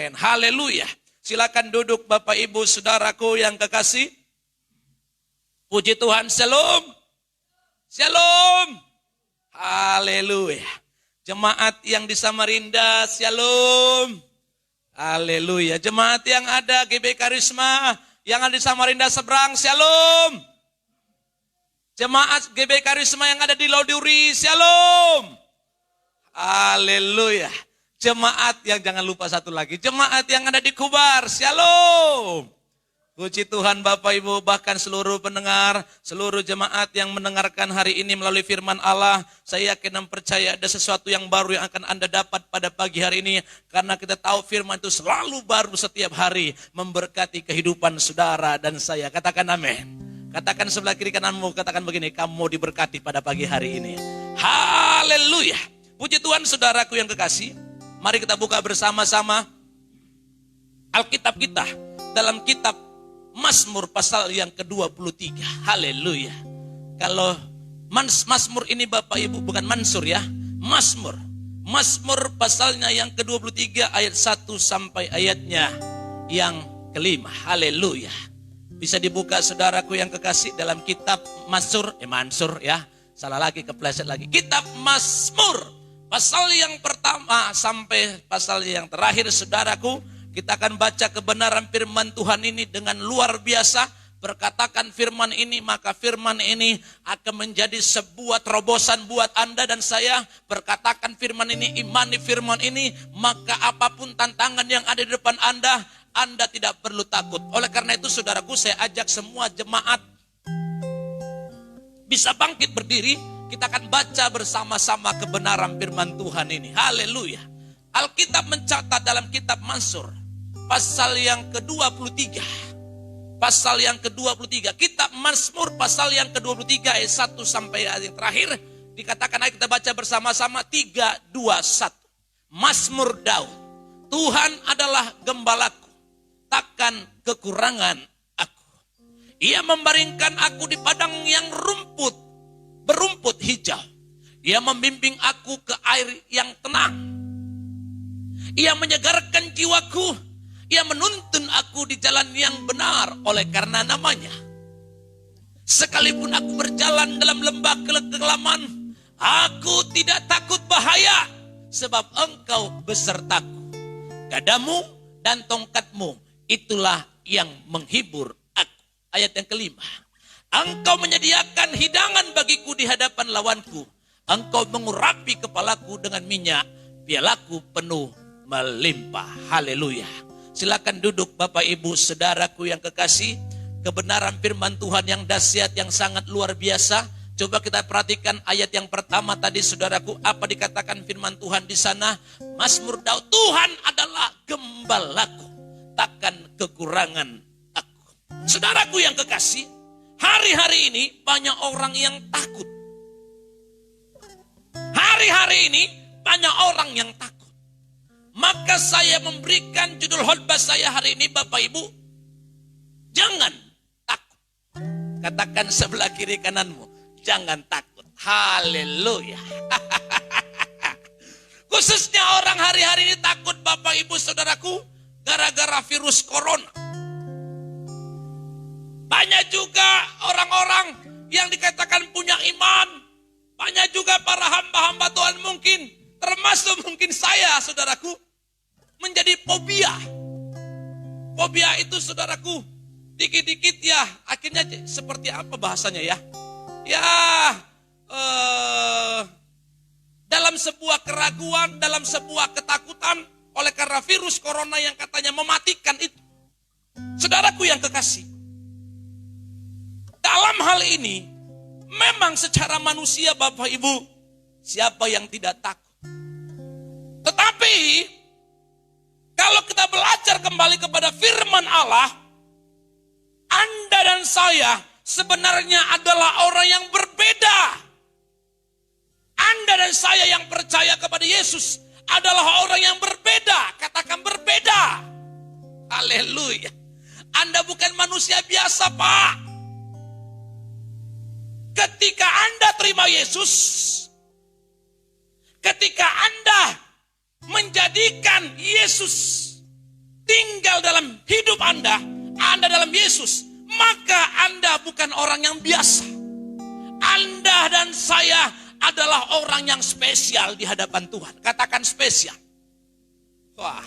Amin. Haleluya. Silakan duduk Bapak Ibu Saudaraku yang kekasih. Puji Tuhan. Shalom. Shalom. Haleluya. Jemaat yang di Samarinda, shalom. Haleluya. Jemaat yang ada GB Karisma, yang ada di Samarinda seberang, shalom. Jemaat GB Karisma yang ada di Loduri, shalom. Haleluya. Jemaat yang jangan lupa satu lagi, jemaat yang ada di Kubar, shalom. Puji Tuhan Bapak Ibu, bahkan seluruh pendengar, seluruh jemaat yang mendengarkan hari ini melalui firman Allah. Saya yakin dan percaya ada sesuatu yang baru yang akan Anda dapat pada pagi hari ini. Karena kita tahu firman itu selalu baru setiap hari, memberkati kehidupan saudara dan saya. Katakan amin. Katakan sebelah kiri kananmu, katakan begini, kamu diberkati pada pagi hari ini. Haleluya. Puji Tuhan saudaraku yang kekasih. Mari kita buka bersama-sama Alkitab kita dalam kitab Mazmur pasal yang ke-23. Haleluya. Kalau Mazmur ini Bapak Ibu bukan Mansur ya. Mazmur. Mazmur pasalnya yang ke-23 ayat 1 sampai ayatnya yang ke-5. Haleluya. Bisa dibuka saudaraku yang kekasih dalam kitab Mansur ya. Salah lagi, kepleset lagi. Kitab Mazmur pasal yang pertama sampai pasal yang terakhir saudaraku. Kita akan baca kebenaran firman Tuhan ini dengan luar biasa. Perkatakan firman ini, maka firman ini akan menjadi sebuah terobosan buat Anda dan saya. Perkatakan firman ini, imani firman ini, maka apapun tantangan yang ada di depan Anda tidak perlu takut. Oleh karena itu saudaraku, saya ajak semua jemaat bisa bangkit berdiri. Kita akan baca bersama-sama kebenaran firman Tuhan ini. Haleluya. Alkitab mencatat dalam kitab Mazmur pasal yang ke-23. Pasal yang ke-23. Kitab Mazmur pasal yang ke-23 ayat 1 sampai ayat yang terakhir. Dikatakan, ayo kita baca bersama-sama 3, 2, 1. Mazmur Daud. Tuhan adalah gembalaku, takkan kekurangan aku. Ia membaringkan aku di padang yang berumput hijau. Ia membimbing aku ke air yang tenang. Ia menyegarkan jiwaku. Ia menuntun aku di jalan yang benar oleh karena namanya. Sekalipun aku berjalan dalam lembah kegelaman, aku tidak takut bahaya, sebab Engkau besertaku. Gadamu dan tongkatmu, itulah yang menghibur aku. Ayat yang ke-5. Engkau menyediakan hidangan bagiku di hadapan lawanku. Engkau mengurapi kepalaku dengan minyak, pialaku penuh melimpah. Haleluya. Silakan duduk Bapak Ibu Saudaraku yang kekasih. Kebenaran firman Tuhan yang dahsyat, yang sangat luar biasa. Coba kita perhatikan ayat yang pertama tadi saudaraku. Apa dikatakan firman Tuhan di sana? Mazmur Daud, Tuhan adalah gembalaku, takkan kekurangan aku. Saudaraku yang kekasih, hari-hari ini banyak orang yang takut. Hari-hari ini banyak orang yang takut. Maka saya memberikan judul khotbah saya hari ini Bapak Ibu, jangan takut. Katakan sebelah kiri kananmu, jangan takut. Haleluya. Khususnya orang hari-hari ini takut Bapak Ibu Saudaraku, gara-gara virus corona. Banyak juga orang-orang yang dikatakan punya iman. Banyak juga para hamba-hamba Tuhan mungkin, termasuk mungkin saya saudaraku, menjadi fobia. Fobia itu saudaraku, dikit-dikit ya, akhirnya seperti apa bahasanya ya? Ya, dalam sebuah keraguan, dalam sebuah ketakutan, oleh karena virus corona yang katanya mematikan itu. Saudaraku yang kekasih, dalam hal ini, memang secara manusia Bapak Ibu, siapa yang tidak takut? Tetapi, kalau kita belajar kembali kepada firman Allah, Anda dan saya sebenarnya adalah orang yang berbeda. Anda dan saya yang percaya kepada Yesus adalah orang yang berbeda. Katakan berbeda. Haleluya. Anda bukan manusia biasa, Pak. Ketika Anda terima Yesus, ketika Anda menjadikan Yesus tinggal dalam hidup Anda dalam Yesus, maka Anda bukan orang yang biasa. Anda dan saya adalah orang yang spesial di hadapan Tuhan. Katakan spesial. Wah,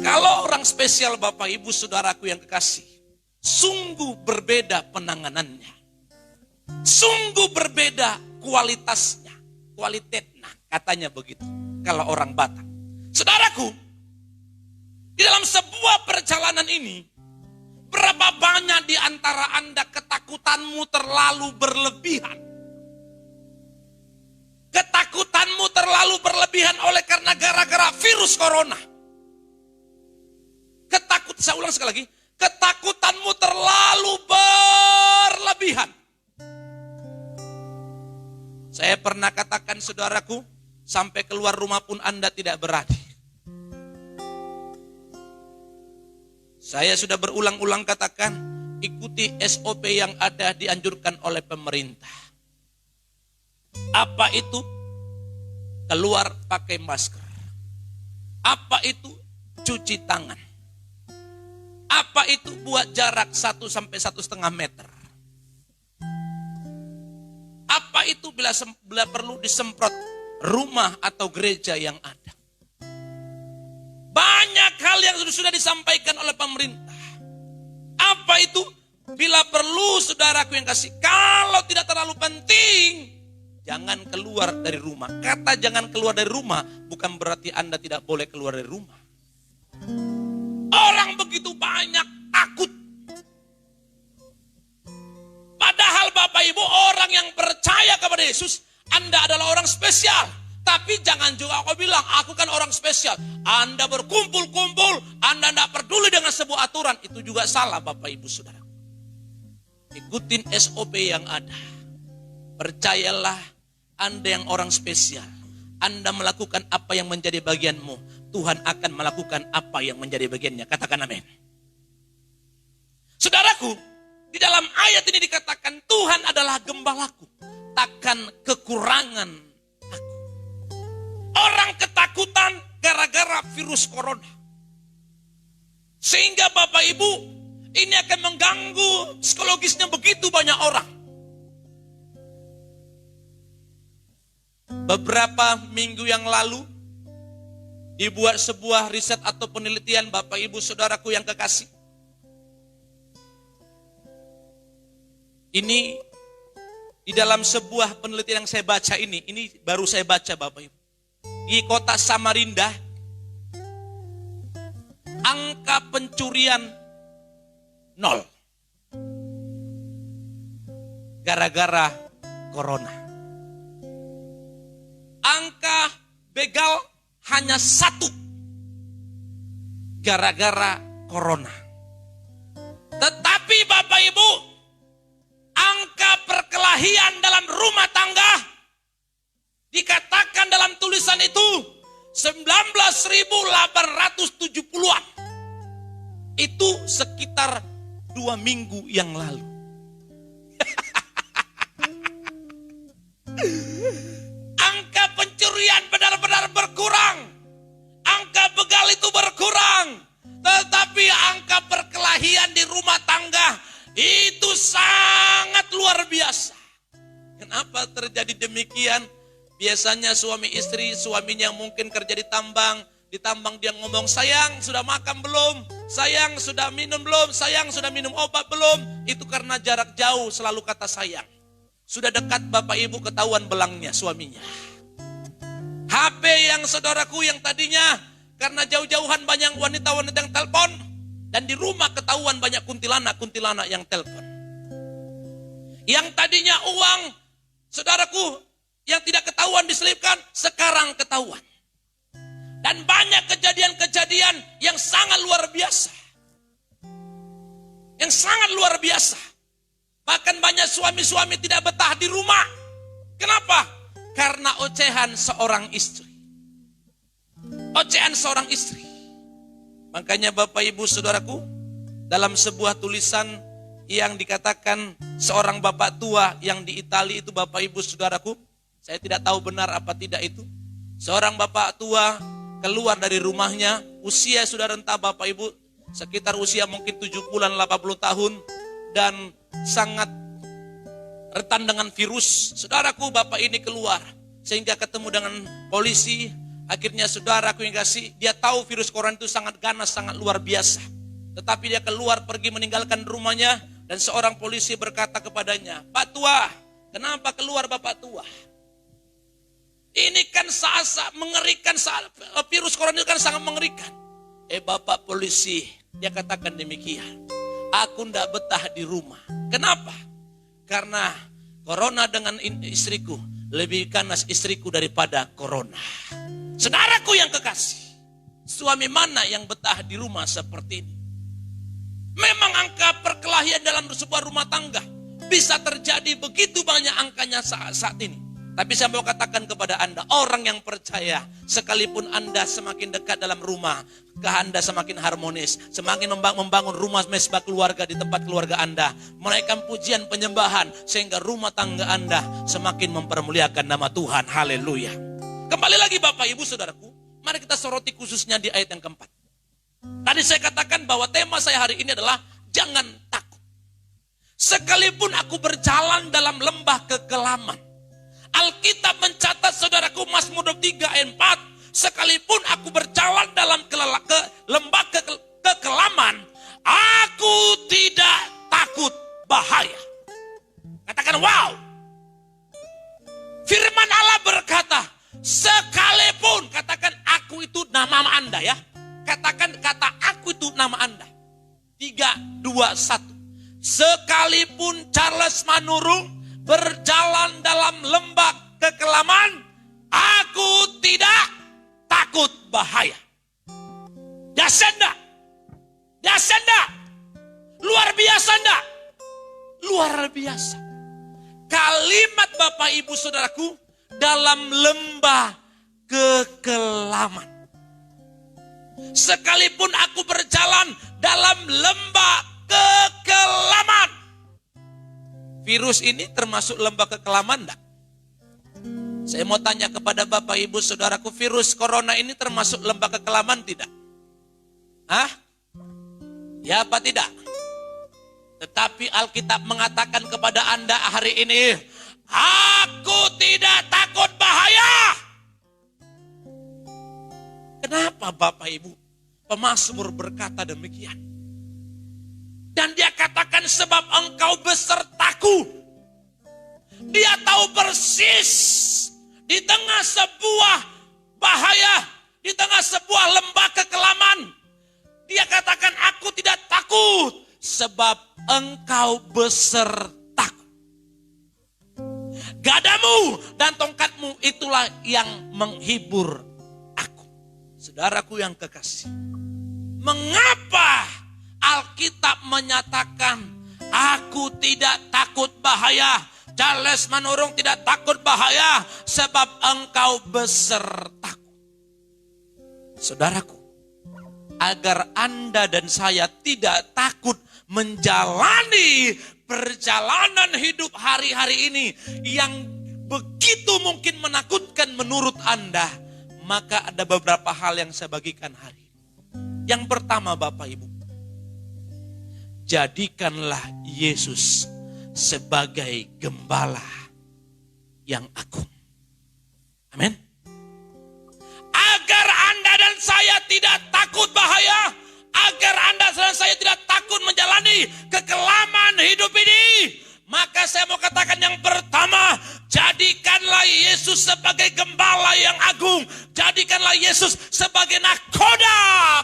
kalau orang spesial Bapak Ibu Saudaraku yang kekasih, sungguh berbeda penanganannya. Sungguh berbeda kualitasnya. Kualitasnya, katanya begitu. Kalau orang Batak. Saudaraku, di dalam sebuah perjalanan ini, berapa banyak di antara Anda ketakutanmu terlalu berlebihan. Ketakutanmu terlalu berlebihan oleh karena gara-gara virus corona. Saya ulang sekali lagi, ketakutanmu terlalu berlebihan. Saya pernah katakan saudaraku, sampai keluar rumah pun Anda tidak berani. Saya sudah berulang-ulang katakan, ikuti SOP yang ada dianjurkan oleh pemerintah. Apa itu? Keluar pakai masker. Apa itu? Cuci tangan. Apa itu? Buat jarak 1 sampai 1,5 meter. Apa itu? Bila perlu disemprot rumah atau gereja yang ada. Banyak hal yang sudah disampaikan oleh pemerintah. Apa itu? Bila perlu saudaraku yang kasih, kalau tidak terlalu penting, jangan keluar dari rumah. Kata jangan keluar dari rumah bukan berarti Anda tidak boleh keluar dari rumah. Orang begitu banyak takut. Padahal Bapak Ibu, orang yang percaya kepada Yesus, Anda adalah orang spesial. Tapi jangan juga kau bilang, aku kan orang spesial. Anda berkumpul-kumpul, Anda tidak peduli dengan sebuah aturan. Itu juga salah Bapak Ibu Saudara. Ikutin SOP yang ada. Percayalah, Anda yang orang spesial. Anda melakukan apa yang menjadi bagianmu. Tuhan akan melakukan apa yang menjadi bagiannya. Katakan amin. Saudaraku, di dalam ayat ini dikatakan Tuhan adalah gembalaku. Takkan kekurangan aku. Orang ketakutan gara-gara virus corona. Sehingga Bapak Ibu, ini akan mengganggu psikologisnya begitu banyak orang. Beberapa minggu yang lalu, dibuat sebuah riset atau penelitian Bapak Ibu Saudaraku yang kekasih. Ini di dalam sebuah penelitian yang saya baca ini baru saya baca Bapak Ibu. Di kota Samarinda, angka pencurian 0. Gara-gara corona. Angka begal hanya 1. Gara-gara corona. Tetapi Bapak Ibu, angka perkelahian dalam rumah tangga dikatakan dalam tulisan itu 19.870-an. Itu sekitar 2 minggu yang lalu. Angka pencurian benar-benar berkurang. Angka begal itu berkurang. Tetapi angka perkelahian di rumah tangga itu sangat luar biasa. Kenapa terjadi demikian? Biasanya suami istri, suaminya mungkin kerja di tambang dia ngomong, sayang sudah makan belum? Sayang sudah minum belum? Sayang sudah minum obat belum? Itu karena jarak jauh selalu kata sayang. Sudah dekat Bapak Ibu ketahuan belangnya suaminya. HP yang saudaraku yang tadinya karena jauh-jauhan banyak wanita-wanita yang telepon. Dan di rumah ketahuan banyak kuntilanak yang telepon. Yang tadinya uang, saudaraku, yang tidak ketahuan diselipkan, sekarang ketahuan. Dan banyak kejadian-kejadian yang sangat luar biasa. Yang sangat luar biasa. Bahkan banyak suami-suami tidak betah di rumah. Kenapa? Karena ocehan seorang istri. Ocehan seorang istri. Makanya Bapak Ibu Saudaraku, dalam sebuah tulisan yang dikatakan seorang bapak tua yang di Italia itu Bapak Ibu Saudaraku, saya tidak tahu benar apa tidak itu. Seorang bapak tua keluar dari rumahnya, usia sudah renta Bapak Ibu sekitar usia mungkin 70-an 80 tahun dan sangat rentan dengan virus. Saudaraku, bapak ini keluar sehingga ketemu dengan polisi. Akhirnya saudaraku yang kasih, dia tahu virus corona itu sangat ganas, sangat luar biasa. Tetapi dia keluar pergi meninggalkan rumahnya dan seorang polisi berkata kepadanya, "Pak Tua, kenapa keluar Bapak Tua? Ini kan mengerikan, virus corona itu kan sangat mengerikan." Bapak polisi, dia katakan demikian, "Aku ndak betah di rumah." Kenapa? Karena corona dengan istriku, lebih ganas istriku daripada corona. Saudaraku yang kekasih, suami mana yang betah di rumah seperti ini? Memang angka perkelahian dalam sebuah rumah tangga bisa terjadi begitu banyak angkanya saat ini. Tapi saya mau katakan kepada Anda, orang yang percaya, sekalipun Anda semakin dekat dalam rumah, Anda semakin harmonis, semakin membangun rumah mesbah keluarga di tempat keluarga Anda, menaikkan pujian penyembahan, sehingga rumah tangga Anda semakin mempermuliakan nama Tuhan. Haleluya. Kembali lagi Bapak Ibu Saudaraku, mari kita soroti khususnya di ayat yang keempat. Tadi saya katakan bahwa tema saya hari ini adalah jangan takut. Sekalipun aku berjalan dalam lembah kekelaman. Alkitab mencatat saudaraku, Mazmur 23 ayat 4, sekalipun aku berjalan dalam lembah kekelaman, aku tidak takut bahaya. Katakan wow. Firman Allah berkata, sekalipun, katakan aku itu nama Anda ya. Katakan kata aku itu nama Anda. 3, 2, 1. Sekalipun Charles Manurung berjalan dalam lembah kekelaman, aku tidak takut bahaya. Dahsyat enggak? Dahsyat enggak? Luar biasa enggak? Luar biasa. Kalimat Bapak Ibu Saudaraku, dalam lembah kekelaman. Sekalipun aku berjalan dalam lembah kekelaman. Virus ini termasuk lembah kekelaman enggak? Saya mau tanya kepada Bapak Ibu Saudaraku, virus corona ini termasuk lembah kekelaman tidak? Hah? Ya apa tidak? Tetapi Alkitab mengatakan kepada Anda hari ini, aku tidak takut bahaya. Kenapa Bapak Ibu? Pemazmur berkata demikian. Dan dia katakan sebab engkau besertaku. Dia tahu persis di tengah sebuah bahaya, di tengah sebuah lembah kekelaman. Dia katakan aku tidak takut sebab engkau besertaku. Gadamu dan tongkatmu itulah yang menghibur aku. Saudaraku yang kekasih, mengapa Alkitab menyatakan, aku tidak takut bahaya. Charles Manurung tidak takut bahaya, sebab engkau besertaku. Saudaraku, agar Anda dan saya tidak takut menjalani perjalanan hidup hari-hari ini yang begitu mungkin menakutkan menurut Anda, maka ada beberapa hal yang saya bagikan hari ini. Yang pertama Bapak Ibu, jadikanlah Yesus sebagai gembala yang agung. Amin. Agar Anda dan saya tidak takut bahaya, agar Anda dan saya tidak takut menjalani kekelaman hidup ini, maka saya mau katakan yang pertama, jadikanlah Yesus sebagai gembala yang agung. Jadikanlah Yesus sebagai nahkoda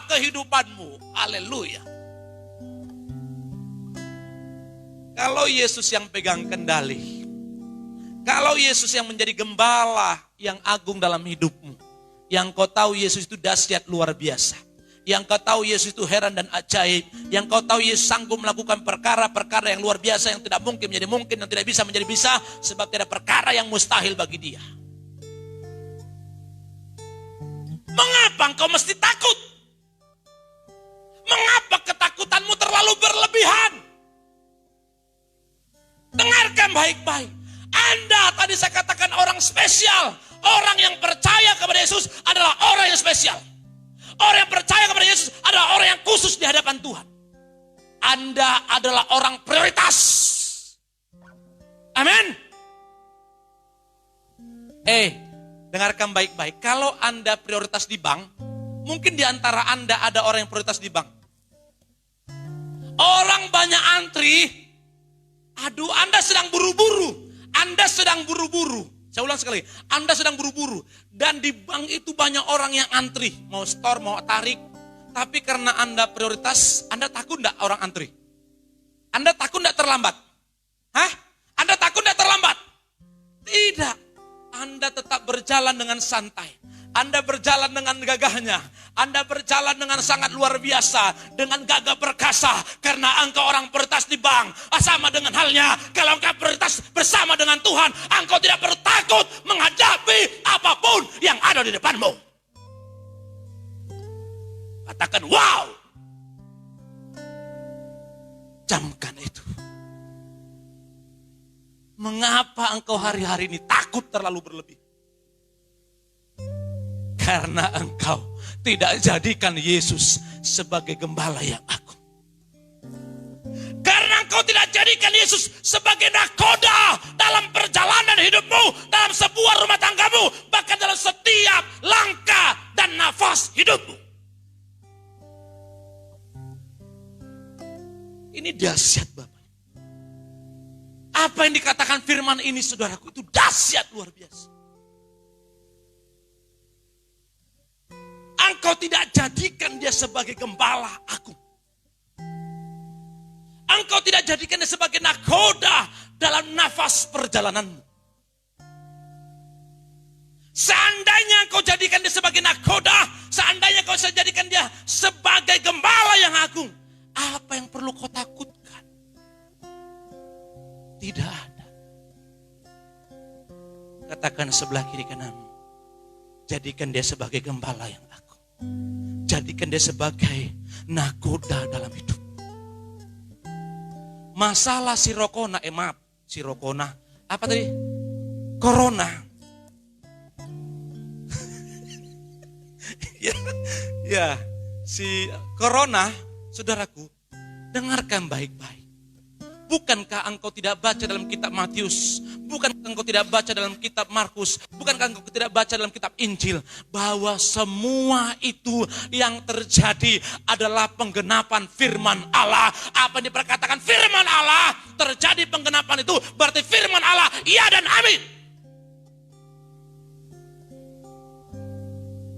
kehidupanmu. Haleluya. Kalau Yesus yang pegang kendali, kalau Yesus yang menjadi gembala yang agung dalam hidupmu, yang kau tahu Yesus itu dahsyat luar biasa, yang kau tahu Yesus itu heran dan ajaib, yang kau tahu Yesus sanggup melakukan perkara-perkara yang luar biasa, yang tidak mungkin menjadi mungkin, yang tidak bisa menjadi bisa, sebab tidak ada perkara yang mustahil bagi Dia. Mengapa engkau mesti takut? Mengapa ketakutanmu terlalu berlebihan? Dengarkan baik-baik. Anda tadi saya katakan orang spesial. Orang yang percaya kepada Yesus adalah orang yang spesial. Orang yang percaya kepada Yesus adalah orang yang khusus. khusus di hadapan Tuhan. Anda adalah orang prioritas. Amin. Dengarkan baik-baik. Kalau Anda prioritas di bank, mungkin di antara Anda ada orang yang prioritas di bank. Orang banyak antri. Aduh, Anda sedang buru-buru. Anda sedang buru-buru. Saya ulang sekali. Anda sedang buru-buru. Dan di bank itu banyak orang yang antri. Mau store, mau tarik. Tapi karena Anda prioritas, Anda takut enggak orang antri? Anda takut enggak terlambat? Hah? Anda takut enggak terlambat? Tidak. Anda tetap berjalan dengan santai. Anda berjalan dengan gagahnya. Anda berjalan dengan sangat luar biasa. Dengan gagah perkasa. Karena engkau orang prioritas di bank. Sama dengan halnya. Kalau engkau prioritas bersama dengan Tuhan. Engkau tidak perlu takut menghadapi apapun yang ada di depanmu. Katakan wow. Camkan itu. Mengapa engkau hari-hari ini takut terlalu berlebih? Karena engkau tidak jadikan Yesus sebagai gembala yang agung. Karena engkau tidak jadikan Yesus sebagai nakoda dalam perjalanan hidupmu, dalam sebuah rumah tanggamu, bahkan dalam setiap langkah dan nafas hidupmu. Ini dahsyat Bapak. Apa yang dikatakan firman ini saudaraku itu dahsyat luar biasa. Engkau tidak jadikan dia sebagai gembala agung. Engkau tidak jadikan dia sebagai nakoda dalam nafas perjalananmu. Seandainya engkau jadikan dia sebagai nakoda, seandainya engkau jadikan dia sebagai gembala yang agung, apa yang perlu kau takutkan? Tidak ada. Katakan sebelah kiri kananmu, jadikan dia sebagai gembala yang agung. Jadikan dia sebagai nakoda dalam hidup. Masalah sirokona, sirokona, apa tadi? Corona. Si corona, saudaraku, dengarkan baik-baik. Bukankah engkau tidak baca dalam kitab Matius? Bukankah engkau tidak baca dalam kitab Markus? Bukankah engkau tidak baca dalam kitab Injil? Bahwa semua itu yang terjadi adalah penggenapan firman Allah. Apa yang diperkatakan firman Allah, terjadi penggenapan itu berarti firman Allah, iya dan amin.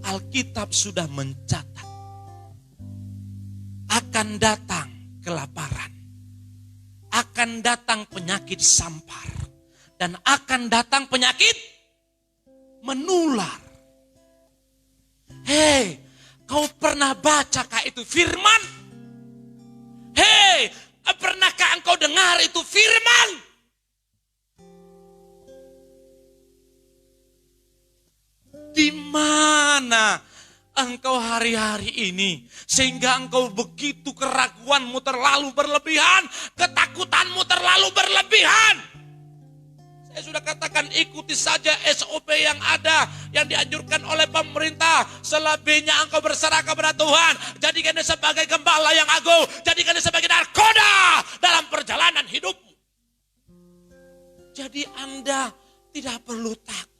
Alkitab sudah mencatat akan datang kelaparan. Akan datang penyakit sampar. Dan akan datang penyakit menular. Hei, kau pernah bacakah itu firman? Hei, pernahkah engkau dengar itu firman? Di mana engkau hari-hari ini, sehingga engkau begitu keraguanmu terlalu berlebihan, ketakutanmu terlalu berlebihan. Saya sudah katakan ikuti saja SOP yang ada, yang dianjurkan oleh pemerintah. Selebihnya engkau berserah kepada Tuhan. Jadikan dia sebagai gembala yang agung, jadikan dia sebagai nakoda dalam perjalanan hidupmu. Jadi Anda tidak perlu takut.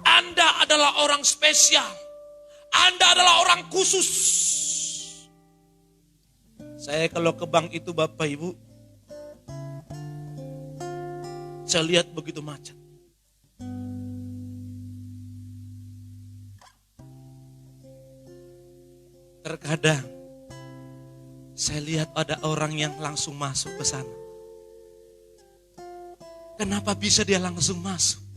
Anda adalah orang spesial. Anda adalah orang khusus. Saya kalau ke bank itu Bapak Ibu, saya lihat begitu macet. Terkadang saya lihat ada orang yang langsung masuk ke sana. Kenapa bisa dia langsung masuk?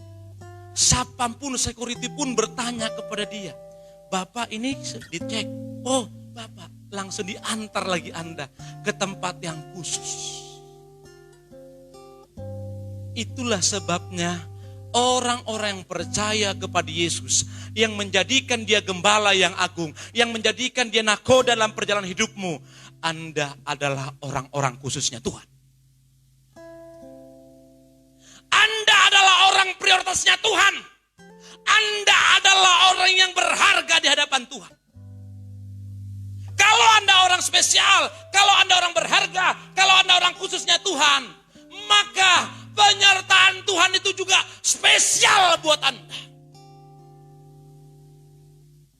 Sapam pun, security pun bertanya kepada dia. Bapak ini dicek. Oh Bapak, langsung diantar lagi Anda ke tempat yang khusus. Itulah sebabnya orang-orang yang percaya kepada Yesus, yang menjadikan dia gembala yang agung, yang menjadikan dia nakoda dalam perjalanan hidupmu, Anda adalah orang-orang khususnya Tuhan. Anda adalah orang prioritasnya Tuhan. Anda adalah orang yang berharga di hadapan Tuhan. orang spesial, kalau Anda orang berharga, kalau Anda orang khususnya Tuhan, maka penyertaan Tuhan itu juga spesial buat Anda.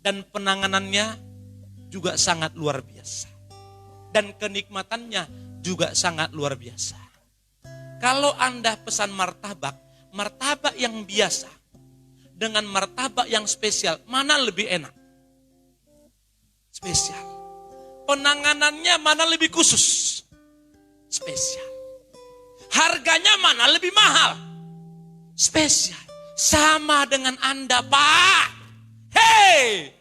Dan penanganannya juga sangat luar biasa. Dan kenikmatannya juga sangat luar biasa. Kalau Anda pesan martabak yang biasa dengan martabak yang spesial, mana lebih enak? Spesial. Penanganannya mana lebih khusus? Spesial. Harganya mana lebih mahal? Spesial. Sama dengan Anda, Pak. Hei!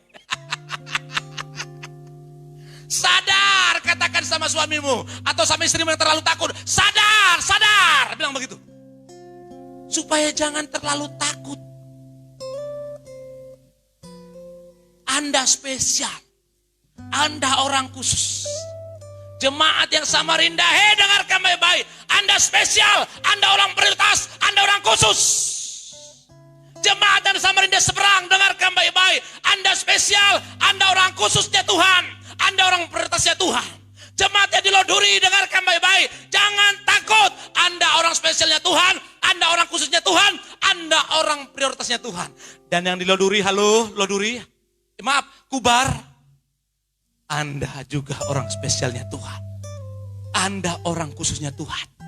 Sadar, katakan sama suamimu atau sama istrimu yang terlalu takut. Sadar, sadar. Bilang begitu. Supaya jangan terlalu takut. Anda spesial. Anda orang khusus. Jemaat yang Samarinda, hei dengarkan baik-baik. Anda spesial, Anda orang prioritas, Anda orang khusus. Jemaat dan Samarinda seberang, dengarkan baik-baik. Anda spesial, Anda orang khususnya Tuhan. Anda orang prioritasnya Tuhan. Jemaatnya di Loduri, dengarkan baik-baik. Jangan takut, Anda orang spesialnya Tuhan. Anda orang khususnya Tuhan. Anda orang prioritasnya Tuhan. Dan yang di Loduri, halo Loduri. Maaf, Kubar. Anda juga orang spesialnya Tuhan. Anda orang khususnya Tuhan.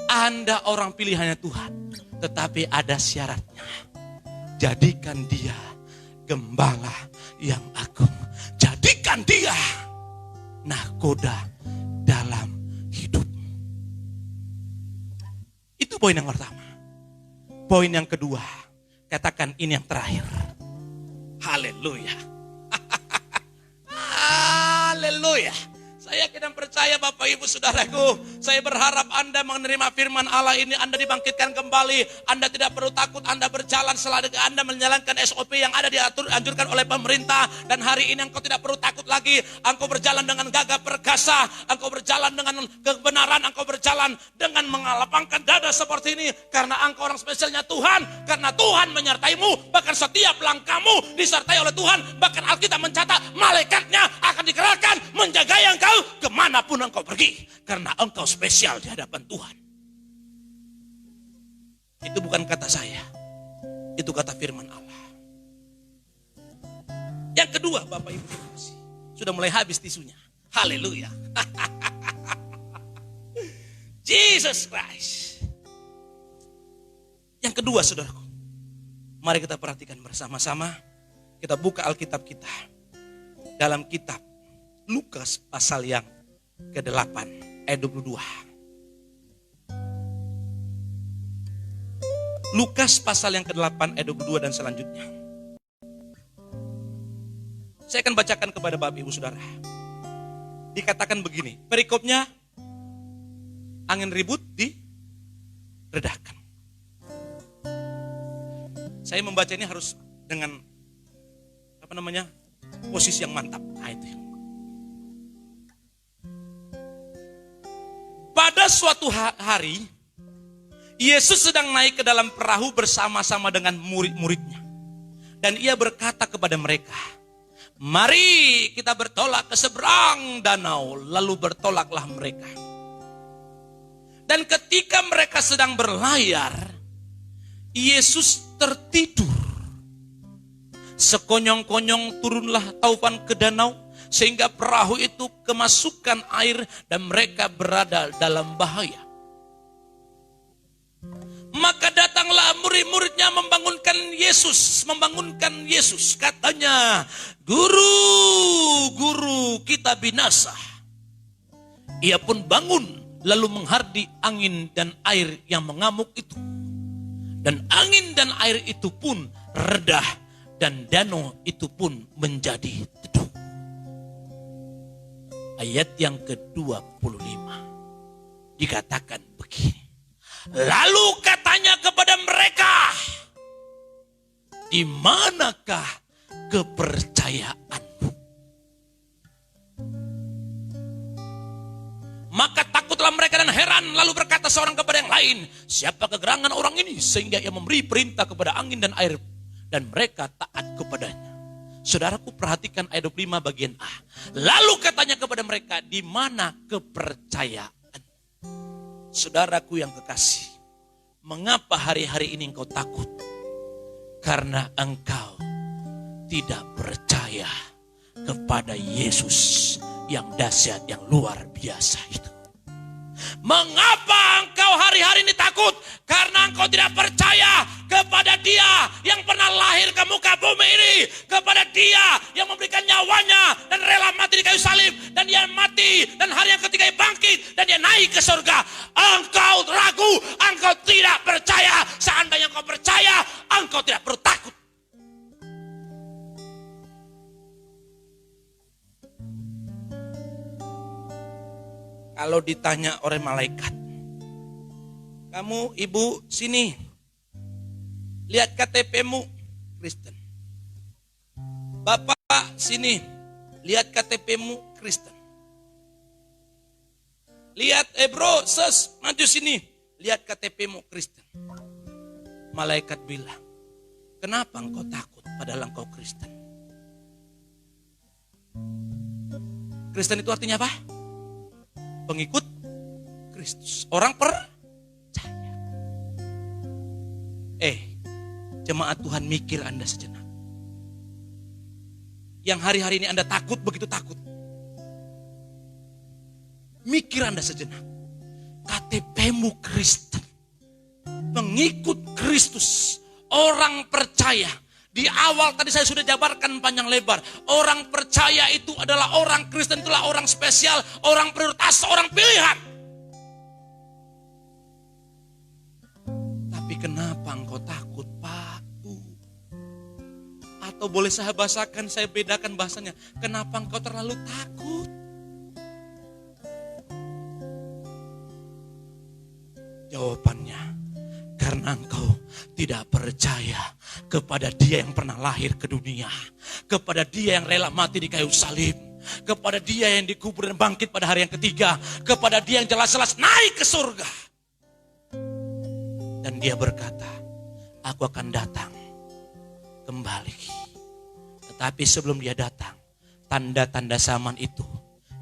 Anda orang pilihannya Tuhan. Tetapi ada syaratnya. Jadikan dia gembala yang agung. Jadikan dia nahkoda dalam hidup. Itu poin yang pertama. Poin yang kedua, katakan ini yang terakhir. Haleluya. Haleluya. Saya yakin dan percaya Bapak Ibu Saudaraku. Saya berharap Anda menerima firman Allah ini. Anda dibangkitkan kembali. Anda tidak perlu takut. Anda berjalan selagi Anda menjalankan SOP yang ada dianjurkan oleh pemerintah. Dan hari ini engkau tidak perlu takut lagi. Engkau berjalan dengan gagah perkasa. Engkau berjalan dengan kebenaran. Engkau berjalan dengan mengalapangkan dada seperti ini. Karena engkau orang spesialnya Tuhan. Karena Tuhan menyertaimu. Bahkan setiap langkahmu disertai oleh Tuhan. Bahkan Alkitab mencatat malaikatnya akan dikerahkan menjaga engkau kemanapun engkau pergi. Karena engkau spesial di hadapan Tuhan. Itu bukan kata saya. Itu kata firman Allah. Yang kedua Bapak Ibu, sudah mulai habis tisunya. Haleluya. Jesus Christ. Yang kedua saudaraku. Mari kita perhatikan bersama-sama. Kita buka Alkitab kita. Dalam kitab Lukas pasal yang ke-8 ayat 22. Lukas pasal yang ke-8 ayat 22 dan selanjutnya. Saya akan bacakan kepada Bapak Ibu Saudara. Dikatakan begini, perikopnya angin ribut diredahkan. Saya membaca ini harus dengan posisi yang mantap. Nah itu. Pada suatu hari, Yesus sedang naik ke dalam perahu bersama-sama dengan murid-muridnya. Dan ia berkata kepada mereka, mari kita bertolak ke seberang danau. Lalu bertolaklah mereka. Dan ketika mereka sedang berlayar, Yesus tertidur. Sekonyong-konyong turunlah taufan ke danau, sehingga perahu itu kemasukan air dan mereka berada dalam bahaya. Maka datanglah murid-muridnya membangunkan Yesus. Katanya, Guru, kita binasa. Ia pun bangun lalu menghardi angin dan air yang mengamuk itu. Dan angin dan air itu pun redah dan danau itu pun menjadi teduh. Ayat yang ke-25 dikatakan begini. Lalu katanya kepada mereka, di manakah kepercayaanmu? Maka takutlah mereka dan heran, lalu berkata seorang kepada yang lain, siapa kegerangan orang ini sehingga ia memberi perintah kepada angin dan air dan mereka taat kepadanya. Saudaraku, perhatikan ayat 25 bagian A. Lalu katanya kepada mereka, di mana kepercayaan? Saudaraku yang kekasih, mengapa hari-hari ini engkau takut? Karena engkau tidak percaya kepada Yesus yang dahsyat, yang luar biasa itu. Mengapa engkau hari-hari ini takut? Karena engkau tidak percaya kepada Dia yang pernah lahir ke muka bumi ini, kepada Dia yang memberikan nyawanya dan rela mati di kayu salib, dan Dia mati dan hari yang ketiga bangkit dan Dia naik ke surga. Engkau ragu, engkau tidak percaya. Seandainya engkau percaya, engkau tidak perlu takut. Kalau ditanya oleh malaikat, kamu ibu sini, lihat KTP-mu Kristen. Bapak sini, lihat KTP-mu Kristen. Lihat bro, sis, maju sini, lihat KTP-mu Kristen. Malaikat bilang, kenapa engkau takut padahal engkau Kristen? Kristen itu artinya apa? Pengikut Kristus. Orang percaya. Jemaat Tuhan, mikir Anda sejenak. Yang hari-hari ini Anda takut, begitu takut. Mikir Anda sejenak. KTP-mu Kristen. Pengikut Kristus. Orang percaya. Di awal tadi saya sudah jabarkan panjang lebar. Orang percaya itu adalah orang Kristen, itulah orang spesial, orang prioritas, orang pilihan. Tapi kenapa engkau takut, Pak? Atau boleh saya bahasakan, saya bedakan bahasanya. Kenapa engkau terlalu takut? Jawabannya, karena engkau tidak percaya kepada Dia yang pernah lahir ke dunia, kepada Dia yang rela mati di kayu salib, kepada Dia yang dikubur dan bangkit pada hari yang ketiga, kepada Dia yang jelas-jelas naik ke surga. Dan Dia berkata, aku akan datang kembali. Tetapi sebelum Dia datang, tanda-tanda zaman itu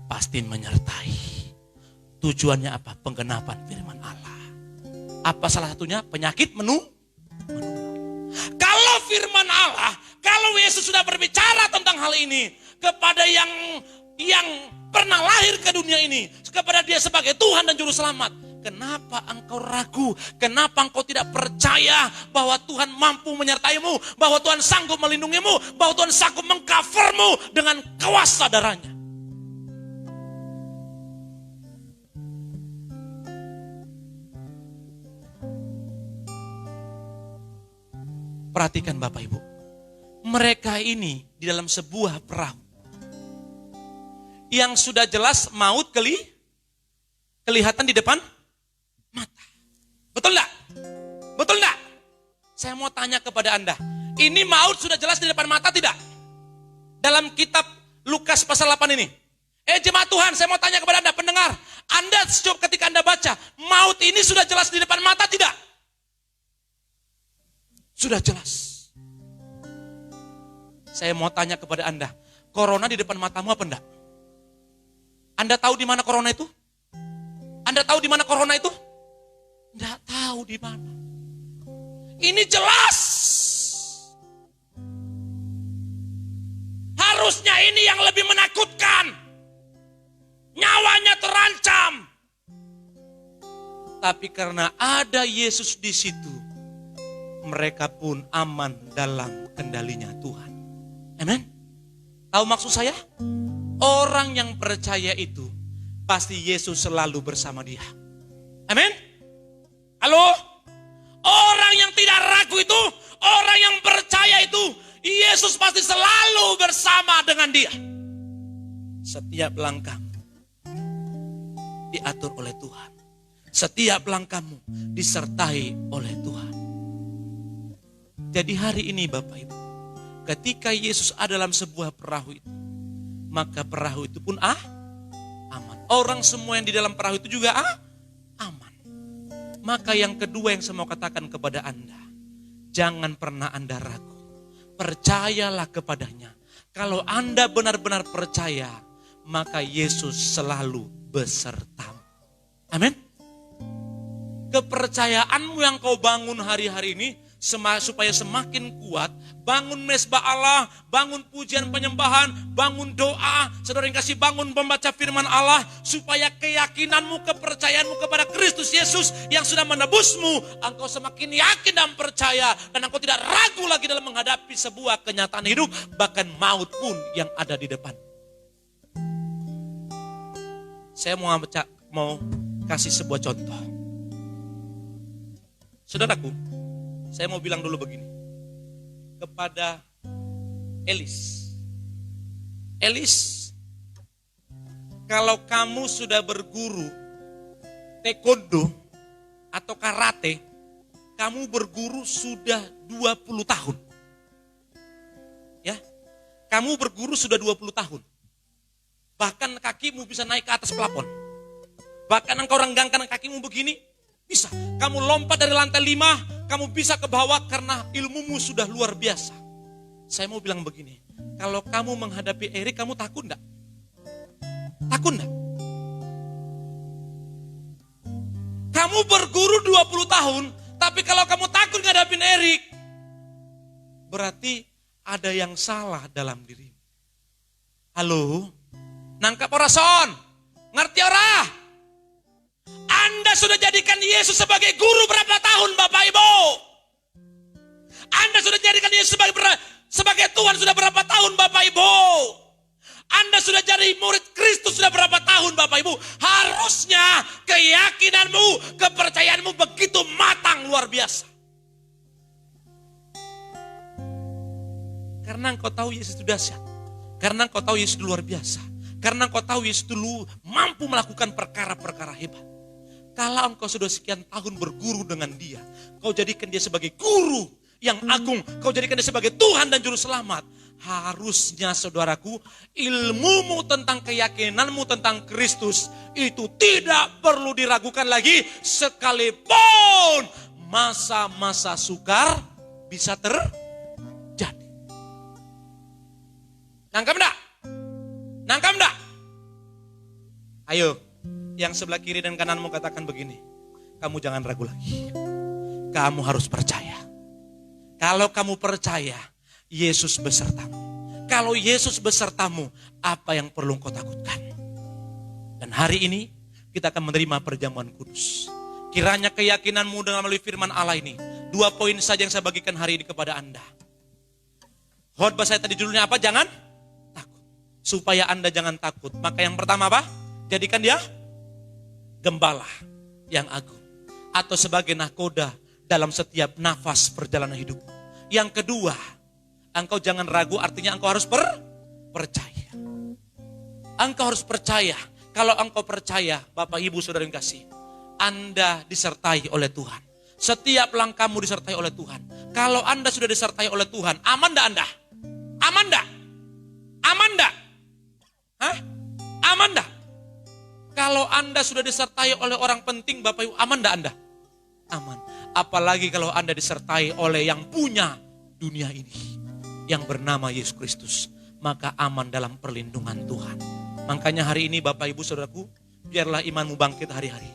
pasti menyertai. Tujuannya apa? Penggenapan firman Allah. Apa salah satunya? Penyakit menular. Kalau firman Allah, kalau Yesus sudah berbicara tentang hal ini kepada yang pernah lahir ke dunia ini, kepada Dia sebagai Tuhan dan Juru Selamat, kenapa engkau ragu? Kenapa engkau tidak percaya bahwa Tuhan mampu menyertaimu, bahwa Tuhan sanggup melindungimu, bahwa Tuhan sanggup mengcovermu dengan kuasa darahnya? Perhatikan Bapak Ibu, mereka ini di dalam sebuah perahu yang sudah jelas maut kelihatan di depan mata. Betul enggak? Betul enggak? Saya mau tanya kepada Anda, ini maut sudah jelas di depan mata tidak? Dalam kitab Lukas pasal 8 ini. Jemaat Tuhan, saya mau tanya kepada Anda pendengar, Anda ketika Anda baca, maut ini sudah jelas di depan mata tidak? Sudah jelas. Saya mau tanya kepada Anda, corona di depan matamu apa enggak? Anda tahu di mana corona itu? Anda tahu di mana corona itu? Enggak tahu di mana. Ini jelas. Harusnya ini yang lebih menakutkan. Nyawanya terancam. Tapi karena ada Yesus di situ, mereka pun aman dalam kendalinya Tuhan. Amin. Tahu maksud saya? Orang yang percaya itu pasti Yesus selalu bersama dia. Amin. Halo? Orang yang tidak ragu itu, orang yang percaya itu, Yesus pasti selalu bersama dengan dia. Setiap langkahmu diatur oleh Tuhan. Setiap langkahmu disertai oleh Tuhan. Jadi hari ini Bapak Ibu, ketika Yesus ada dalam sebuah perahu itu, maka perahu itu pun aman. Orang semua yang di dalam perahu itu juga aman. Maka yang kedua yang saya mau katakan kepada Anda, jangan pernah Anda ragu. Percayalah kepadanya. Kalau Anda benar-benar percaya, maka Yesus selalu besertamu. Amin. Kepercayaanmu yang kau bangun hari-hari ini supaya semakin kuat, bangun mesbah Allah, bangun pujian penyembahan, bangun doa, saudara yang kasih bangun membaca firman Allah, supaya keyakinanmu, kepercayaanmu kepada Kristus Yesus yang sudah menebusmu, engkau semakin yakin dan percaya, dan engkau tidak ragu lagi dalam menghadapi sebuah kenyataan hidup, bahkan maut pun yang ada di depan. Saya mau kasih sebuah contoh. Saudaraku, saya mau bilang dulu begini. Kepada Elis, kalau kamu sudah berguru taekwondo atau karate, kamu berguru sudah 20 tahun. Ya, kamu berguru sudah 20 tahun. Bahkan kakimu bisa naik ke atas plafon. Bahkan engkau renggangkan kakimu begini, bisa. Kamu lompat dari lantai 5, kamu bisa ke bawah karena ilmumu sudah luar biasa. Saya mau bilang begini, kalau kamu menghadapi Erik, kamu takut enggak? Takut enggak? Kamu berguru 20 tahun, tapi kalau kamu takut ngadapin Erik, berarti ada yang salah dalam dirimu. Halo? Nangkap ora son? Ngerti ora? Anda sudah jadikan Yesus sebagai guru berapa tahun Bapak Ibu? Anda sudah jadikan Yesus sebagai Tuhan sudah berapa tahun Bapak Ibu? Anda sudah jadi murid Kristus sudah berapa tahun Bapak Ibu? Harusnya keyakinanmu, kepercayaanmu begitu matang luar biasa. Karena engkau tahu Yesus itu dahsyat. Karena engkau tahu Yesus itu luar biasa. Karena engkau tahu Yesus itu mampu melakukan perkara-perkara hebat. Kalau engkau sudah sekian tahun berguru dengan dia, kau jadikan dia sebagai guru yang agung, kau jadikan dia sebagai Tuhan dan Juru Selamat. Harusnya saudaraku, ilmumu tentang keyakinanmu tentang Kristus itu tidak perlu diragukan lagi, sekalipun masa-masa sukar bisa terjadi. Nangkap enggak? Nangkap enggak? Ayo. Yang sebelah kiri dan kananmu katakan begini, kamu jangan ragu lagi. Kamu harus percaya. Kalau kamu percaya, Yesus besertamu. Kalau Yesus besertamu, apa yang perlu kau takutkan? Dan hari ini, kita akan menerima perjamuan kudus. Kiranya keyakinanmu dengan melalui firman Allah ini, 2 poin saja yang saya bagikan hari ini kepada Anda. Khotbah saya tadi judulnya apa? Jangan takut. Supaya Anda jangan takut. Maka yang pertama apa? Jadikan dia gembala yang agung, atau sebagai nahkoda dalam setiap nafas perjalanan hidup. Yang kedua, engkau jangan ragu, artinya engkau harus percaya. Engkau harus percaya. Kalau engkau percaya, Bapak Ibu Saudara yang kasih, Anda disertai oleh Tuhan. Setiap langkahmu disertai oleh Tuhan. Kalau Anda sudah disertai oleh Tuhan, aman enggak Anda? Aman enggak? Aman enggak? Hah? Aman enggak? Kalau Anda sudah disertai oleh orang penting, Bapak Ibu, aman enggak Anda? Aman. Apalagi kalau Anda disertai oleh yang punya dunia ini, yang bernama Yesus Kristus, maka aman dalam perlindungan Tuhan. Makanya hari ini Bapak Ibu Saudaraku, biarlah imanmu bangkit hari-hari.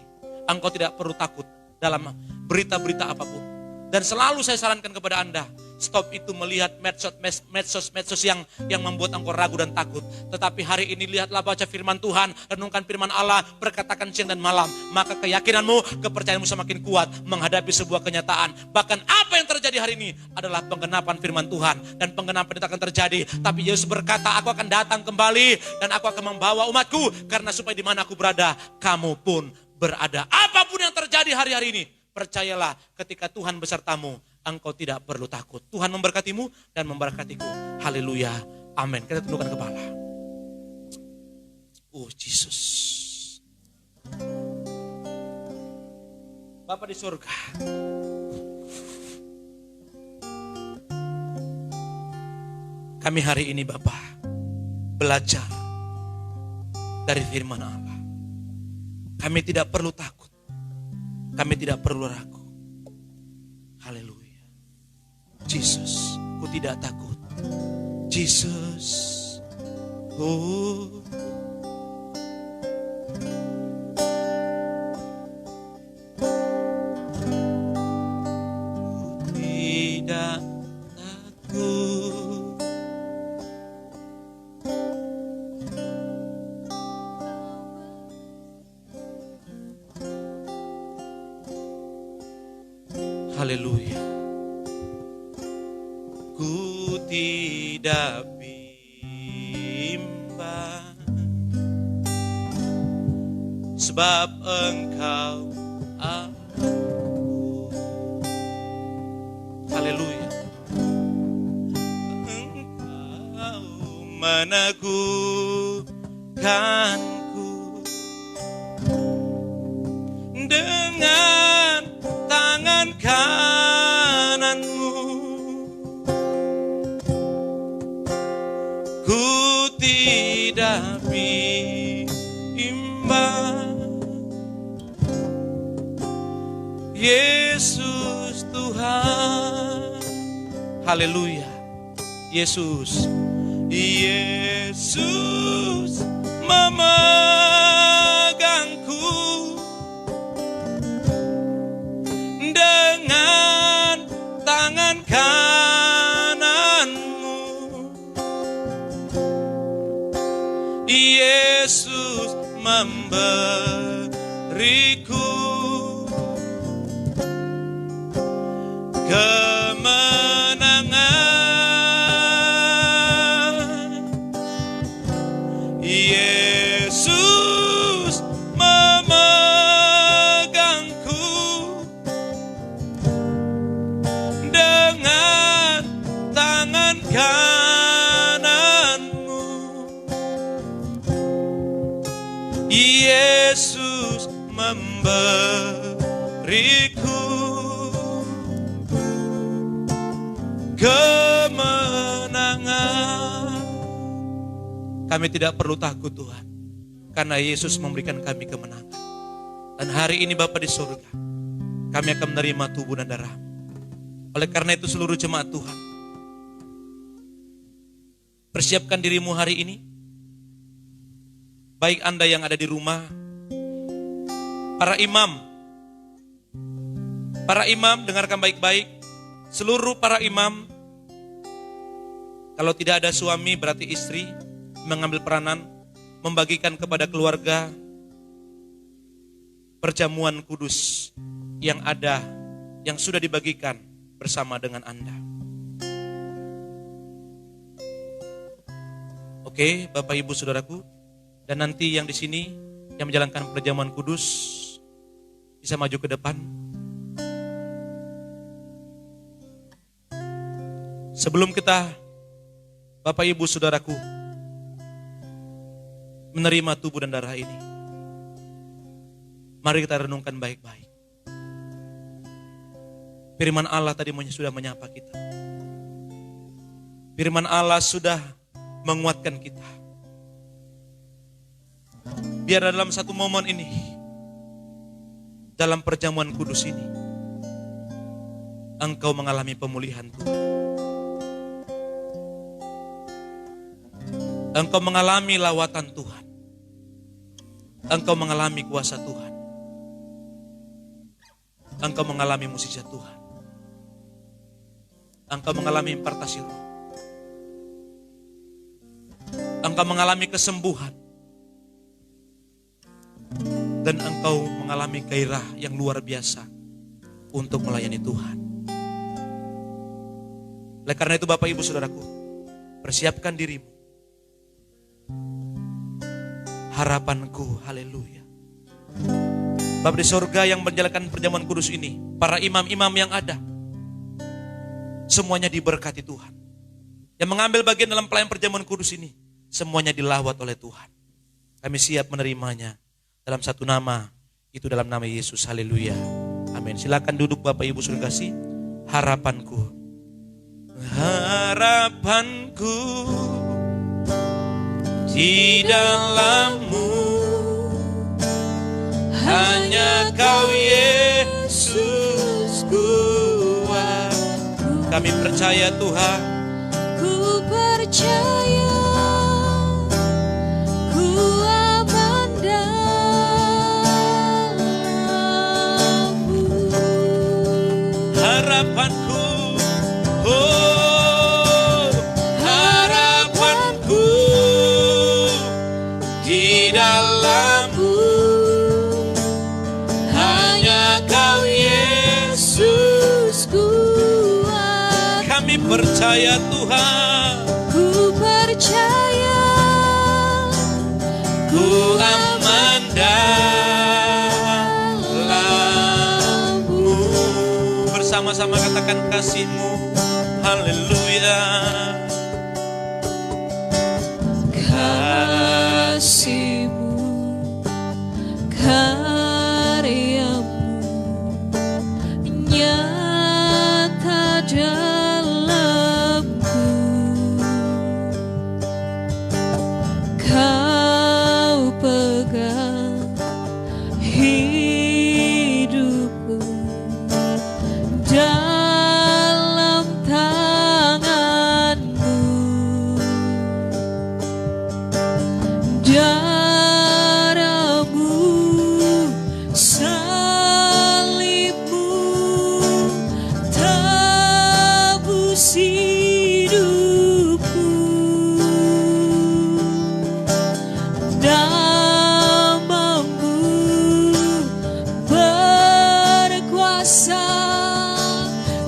Engkau tidak perlu takut dalam berita-berita apapun. Dan selalu saya sarankan kepada Anda, stop itu melihat medsos yang membuat engkau ragu dan takut. Tetapi hari ini lihatlah, baca firman Tuhan, renungkan firman Allah, perkatakan siang dan malam. Maka keyakinanmu, kepercayaanmu semakin kuat menghadapi sebuah kenyataan. Bahkan apa yang terjadi hari ini adalah penggenapan firman Tuhan. Dan penggenapan itu akan terjadi. Tapi Yesus berkata, aku akan datang kembali dan aku akan membawa umatku. Karena supaya di mana aku berada, kamu pun berada. Apapun yang terjadi hari-hari ini, percayalah, ketika Tuhan besertamu, engkau tidak perlu takut. Tuhan memberkatimu dan memberkatiku. Haleluya. Amin. Kita tundukkan kepala. Oh Yesus. Bapa di surga. Kami hari ini Bapa belajar dari firman Allah. Kami tidak perlu takut. Kami tidak perlu ragu. Haleluya. Yesus, ku tidak takut. Jesus. Oh, tidak takut. Haleluya. Ku tidak bimbang, sebab Engkau aku. Haleluya. Engkau meneguhkanku dengan tangan kananmu. Ku tidak bimbang, Yesus Tuhan. Haleluya. Yesus, Yesus memegangku dengan tangan kananmu. Yesus memberiku kemenangan. Yesus memegangku dengan tangan kananmu. Yesus memberiku kemenangan. Kami tidak perlu takut Tuhan, karena Yesus memberikan kami kemenangan. Dan hari ini Bapa di surga, kami akan menerima tubuh dan darah. Oleh karena itu seluruh jemaat Tuhan, persiapkan dirimu hari ini. Baik Anda yang ada di rumah, para imam dengarkan baik-baik. Seluruh para imam, kalau tidak ada suami berarti istri, mengambil peranan, membagikan kepada keluarga perjamuan kudus yang ada, yang sudah dibagikan bersama dengan Anda. Oke, Bapak Ibu Saudaraku, dan nanti yang di sini yang menjalankan perjamuan kudus bisa maju ke depan. Sebelum kita, Bapak Ibu Saudaraku, menerima tubuh dan darah ini, mari kita renungkan baik-baik. Firman Allah tadi sudah menyapa kita. Firman Allah sudah menguatkan kita. Biar dalam satu momen ini, dalam perjamuan kudus ini, engkau mengalami pemulihan Tuhan. Engkau mengalami lawatan Tuhan. Engkau mengalami kuasa Tuhan. Engkau mengalami mukjizat Tuhan. Engkau mengalami impartasi roh. Engkau mengalami kesembuhan. Dan engkau mengalami gairah yang luar biasa untuk melayani Tuhan. Oleh karena itu Bapak Ibu Saudaraku, persiapkan dirimu. Harapanku, haleluya. Bapa di sorga yang menjalankan perjamuan kudus ini, para imam-imam yang ada, semuanya diberkati Tuhan. Yang mengambil bagian dalam pelayanan perjamuan kudus ini, semuanya dilawat oleh Tuhan. Kami siap menerimanya dalam satu nama, itu dalam nama Yesus, haleluya. Amin. Silakan duduk Bapak Ibu Saudara kasih. Harapanku, harapanku di dalam-Mu, hanya Kau Yesus kuat. Kami percaya Tuhan, ku percaya percaya, ku aman dalam-Mu. Harapanku, oh harapanku di dalam-Mu. Hanya Kau Yesus kuat. Kami percaya Tuhan, Ku percaya, ku aman dalam-Mu. Bersama-sama katakan kasih-Mu, haleluya. kasih-Mu, karya-Mu nyata dalamku. Kau pegang hidupku dalam tangan-Mu. Darah-Mu, salib-Mu, tebus hidupku. Nama-Mu berkuasa,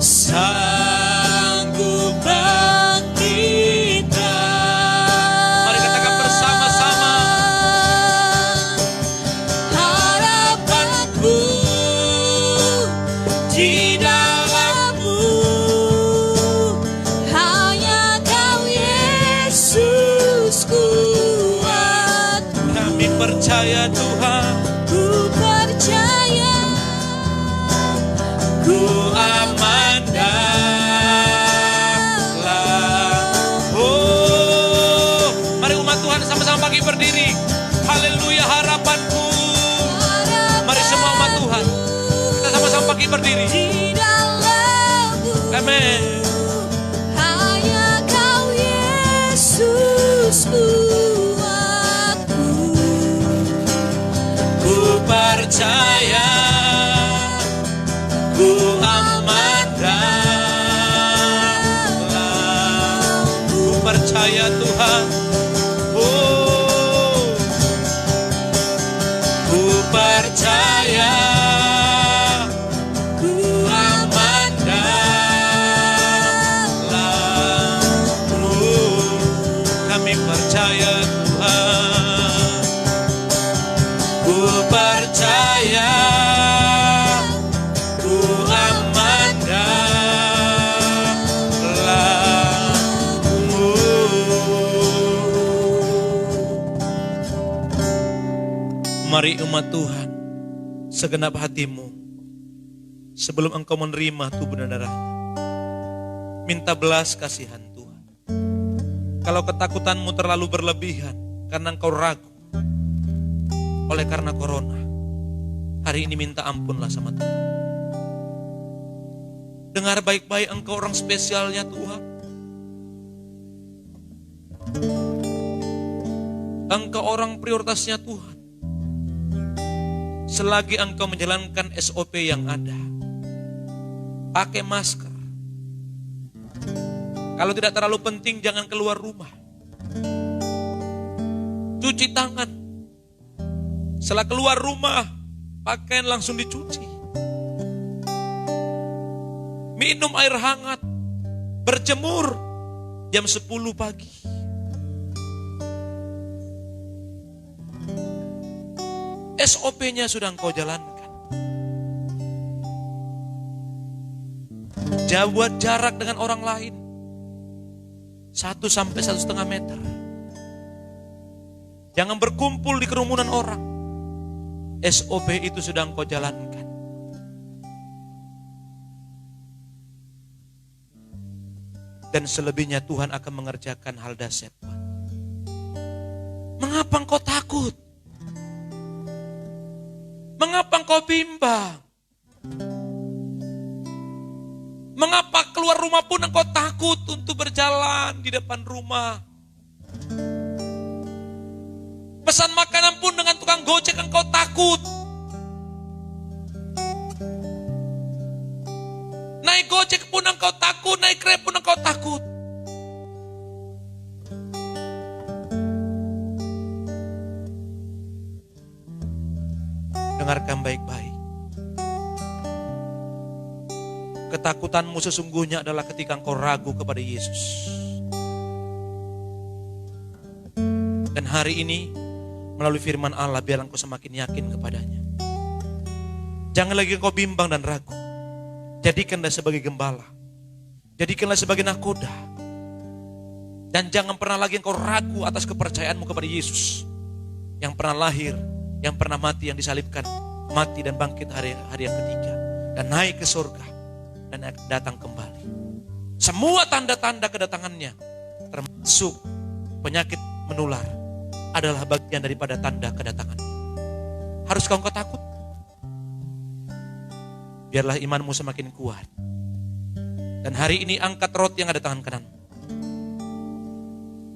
sanggup bangkitkan. Mari katakan bersama-sama. Harapanku di dalam-Mu, hanya Kau Yesus kuat. Kami percaya Tuhan, Ku percaya, ku aman dalam. Oh, mari umat Tuhan sama-sama pagi berdiri. Haleluya, harapanku. Mari semua umat Tuhan, kita sama-sama pagi berdiri. di dalam-Mu, Amin. hanya Kau Yesus kuatku. Ku percaya, ku aman dalam. Ku percaya Tuhan. Oh, ku percaya, Ku aman dalam-Mu. Kami percaya Tuhan, ku percaya, ku aman dalam-Mu. Mari umat Tuhan, segenap hatimu, sebelum engkau menerima tubuh dan darahnya, minta belas kasihan Tuhan. Kalau ketakutanmu terlalu berlebihan karena engkau ragu oleh karena corona, hari ini minta ampunlah sama Tuhan. Dengar baik-baik, engkau orang spesialnya Tuhan. Engkau orang prioritasnya Tuhan. Selagi engkau menjalankan SOP yang ada, pakai masker. Kalau tidak terlalu penting, jangan keluar rumah. Cuci tangan. Setelah keluar rumah, pakaian langsung dicuci. Minum air hangat. Berjemur jam 10 pagi. SOP-nya sudah engkau jalankan. Buat jarak dengan orang lain 1 sampai 1,5 meter. Jangan berkumpul di kerumunan orang. SOP itu sudah engkau jalankan. Dan selebihnya Tuhan akan mengerjakan hal dahsyat. Mengapa engkau takut? Mengapa engkau bimbang? Mengapa keluar rumah pun engkau takut untuk berjalan di depan rumah. Pesan makanan pun dengan tukang gojek engkau takut. Naik gojek pun engkau takut, naik Grab pun engkau takut. Dengarkan baik-baik. Ketakutanmu sesungguhnya adalah ketika engkau ragu kepada Yesus. Dan hari ini melalui firman Allah biar engkau semakin yakin kepadanya. Jangan lagi engkau bimbang dan ragu. Jadikanlah sebagai gembala. Jadikanlah sebagai nakoda. Dan jangan pernah lagi engkau ragu atas kepercayaanmu kepada Yesus. Yang pernah lahir, yang pernah mati, yang disalibkan, mati dan bangkit hari yang ketiga. Dan naik ke surga. Dan datang kembali. Semua tanda-tanda kedatangannya, termasuk penyakit menular, adalah bagian daripada tanda kedatangan. Haruskah engkau takut? Biarlah imanmu semakin kuat. Dan hari ini angkat roti yang ada tangan kananmu.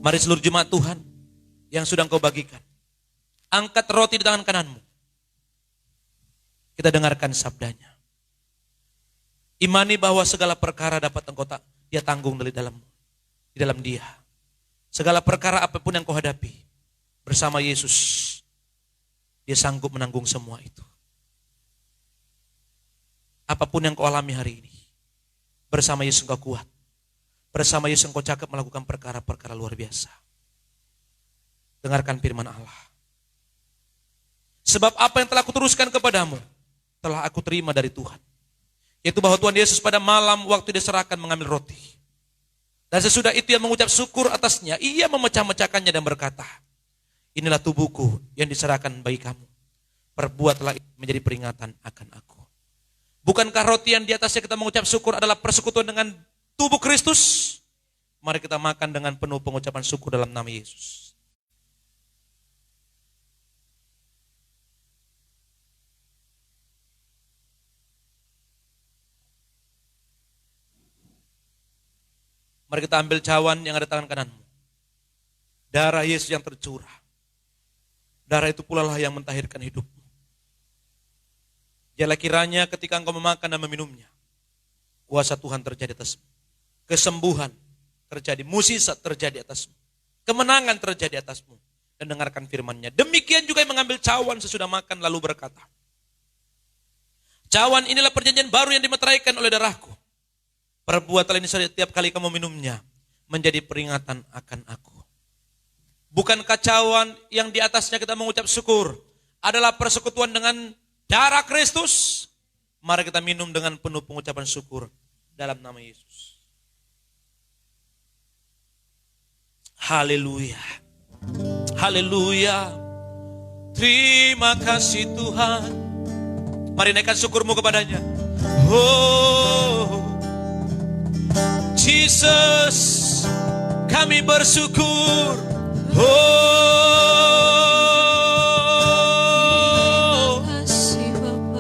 Mari seluruh jemaat Tuhan yang sudah engkau bagikan, angkat roti di tangan kananmu. Kita dengarkan sabdanya. Imani bahwa segala perkara dapat engkau dia tanggung di dalam dia. Segala perkara apapun yang kau hadapi, bersama Yesus, dia sanggup menanggung semua itu. Apapun yang kau alami hari ini, bersama Yesus engkau kuat. Bersama Yesus engkau cakap melakukan perkara-perkara luar biasa. Dengarkan firman Allah. Sebab apa yang telah aku teruskan kepadamu, telah aku terima dari Tuhan. Yaitu bahwa Tuhan Yesus pada malam waktu diserahkan mengambil roti. Dan sesudah itu ia mengucap syukur atasnya, ia memecah-mecahkannya dan berkata, inilah tubuhku yang diserahkan bagi kamu. Perbuatlah itu menjadi peringatan akan aku. Bukankah roti yang di atasnya kita mengucap syukur adalah persekutuan dengan tubuh Kristus? Mari kita makan dengan penuh pengucapan syukur dalam nama Yesus. Mari kita ambil cawan yang ada tangan kananmu. Darah Yesus yang tercurah. Darah itu pula lah yang mentahirkan hidupmu. Jadilah kiranya ketika engkau memakan dan meminumnya, kuasa Tuhan terjadi atasmu. Kesembuhan terjadi, mukjizat terjadi atasmu. Kemenangan terjadi atasmu. Dan dengarkan firman-Nya. Demikian juga yang mengambil cawan sesudah makan lalu berkata, cawan inilah perjanjian baru yang dimeteraikan oleh darahku. Perbuatlah ini setiap kali kamu minumnya, menjadi peringatan akan aku. Bukankah cawan yang di atasnya kita mengucap syukur adalah persekutuan dengan darah Kristus? Mari kita minum dengan penuh pengucapan syukur dalam nama Yesus. Haleluya. Haleluya. Terima kasih Tuhan. Mari naikkan syukurmu kepadanya. Oh Jesus, kami bersyukur. Oh,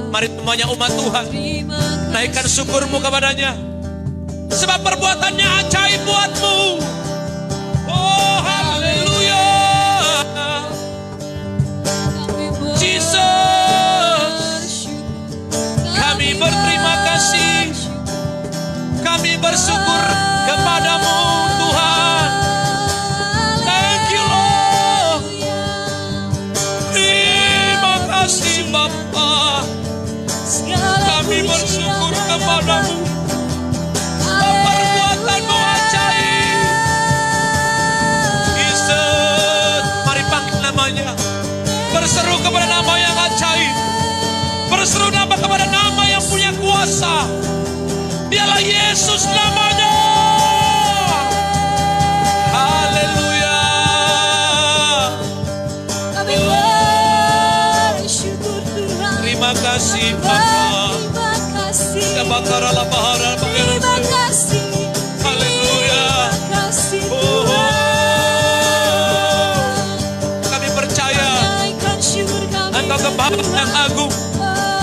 mari semuanya umat Tuhan, naikkan syukurmu kepadanya. Sebab perbuatannya ajaib buatmu. Oh, haleluya. Jesus, kami berterima kasih. Kami bersyukur kepadamu Tuhan. Thank you Lord. Terima kasih Bapa. Kami bersyukur kepadamu. Perbuatanmu ajaib. Yesus, mari panggil namanya. Berseru kepada nama yang ajaib. Berseru nama kepada nama yang punya kuasa. Dialah Yesus namanya. Haleluya. Kami bersyukur Tuhan. Terima kasih Bapa. Terima kasih. Terima kasih. Haleluya. Terima kasih Oh, Tuhan. kami percaya Naikkan syukur kami. Engkau Gembala yang agung.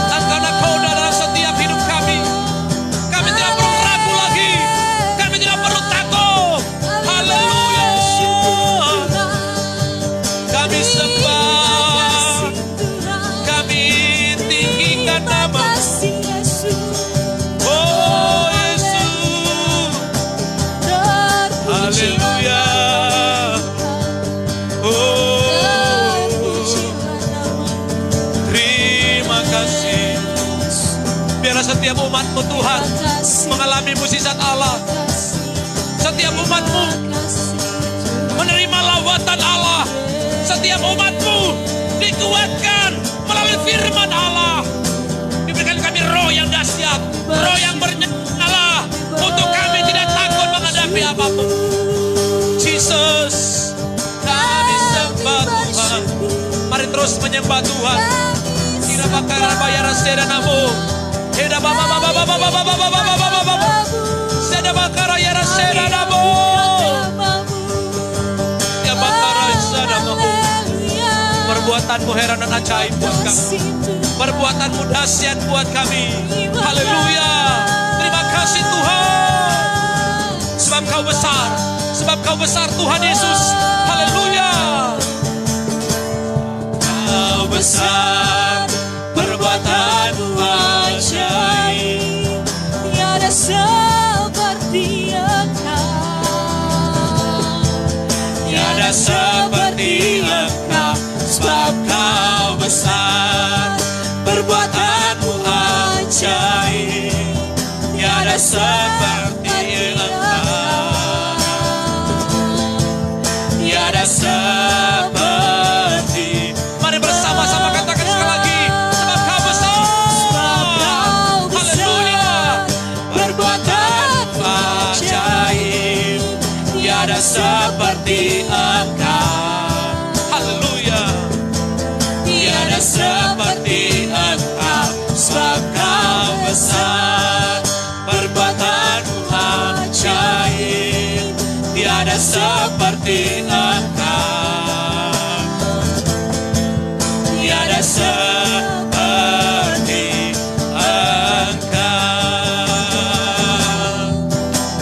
Engkau nakoda dalam setiap hidup kami. Kami tidak perlu ragu lagi. Setiap umat-Mu Tuhan mengalami mukjizat Allah. Setiap umat-Mu menerima lawatan Allah. Setiap umat-Mu dikuatkan melalui firman Allah. Diberikan kami roh yang dahsyat, roh yang bernyala untuk kami tidak takut menghadapi apapun. Jesus, kami sembah Tuhan. Mari terus menyembah Tuhan. Tidak bakal bayar seda namu. Tidak seda bakal bayar seda namu. Ya bakal seda namu. Perbuatanmu heran dan ajaib buat kami. Perbuatanmu dahsyat buat kami. Haleluya. Terima kasih Tuhan. Sebab Kau besar. Sebab Kau besar Tuhan Yesus. Haleluya. Kau besar. Perbuatanmu ajaib. Tiada seperti Engkau. Tiada seperti Engkau. Sebab Kau besar. Perbuatanmu ajaib. Tiada seperti Engkau. Tiada seperti. Mari bersama-sama katakan sekali lagi. Sebab Kau besar. Haleluya. Perbuatanmu ajaib. Tiada seperti Engkau. Haleluya. Tiada seperti Engkau. Sebab Kau besar. Perbuatanmu ajaib. Tiada seperti Engkau. Tiada seperti Engkau.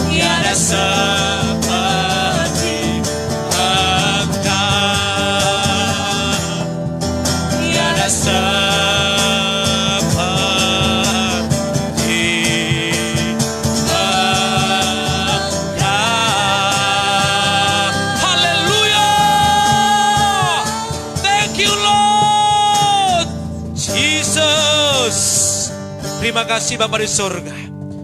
Tiada seperti Engkau. Tiada seperti Engkau. Haleluya. Thank you Lord Jesus. Terima kasih Bapa di surga.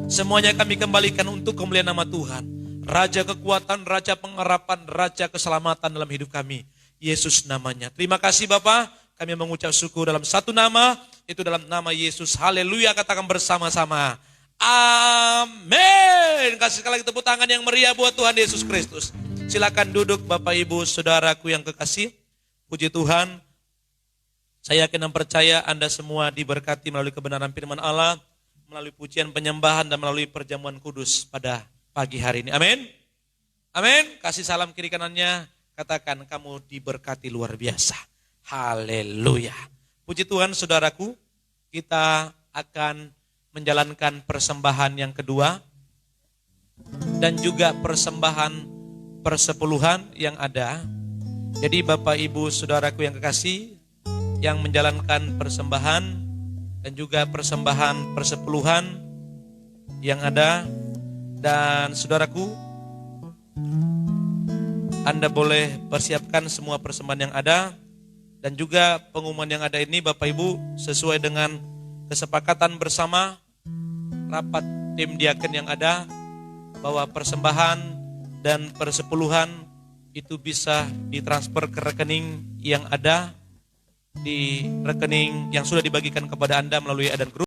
Semuanya kami kembalikan untuk kemuliaan nama Tuhan. Raja kekuatan, Raja pengharapan, Raja keselamatan dalam hidup kami. Yesus namanya. Terima kasih Bapa. Kami mengucap syukur dalam satu nama, itu dalam nama Yesus. Haleluya, katakan bersama-sama. Amin. Kasih sekali lagi tepuk tangan yang meriah buat Tuhan Yesus Kristus. Silakan duduk Bapak Ibu Saudaraku yang kekasih. Puji Tuhan. Saya yakin dan percaya Anda semua diberkati melalui kebenaran firman Allah, melalui pujian penyembahan dan melalui perjamuan kudus pada pagi hari ini. Amin. Amin. Kasih salam kiri kanannya. Katakan kamu diberkati luar biasa. Haleluya. Puji Tuhan saudaraku. Kita akan menjalankan persembahan yang kedua. Dan juga persembahan persepuluhan yang ada. Jadi Bapak Ibu Saudaraku yang kekasih, yang menjalankan persembahan dan juga persembahan persepuluhan yang ada. Dan saudaraku, Anda boleh persiapkan semua persembahan yang ada. Dan juga pengumuman yang ada ini Bapak Ibu sesuai dengan kesepakatan bersama rapat tim diaken yang ada, bahwa persembahan dan persepuluhan itu bisa ditransfer ke rekening yang ada, di rekening yang sudah dibagikan kepada Anda melalui Adan Group.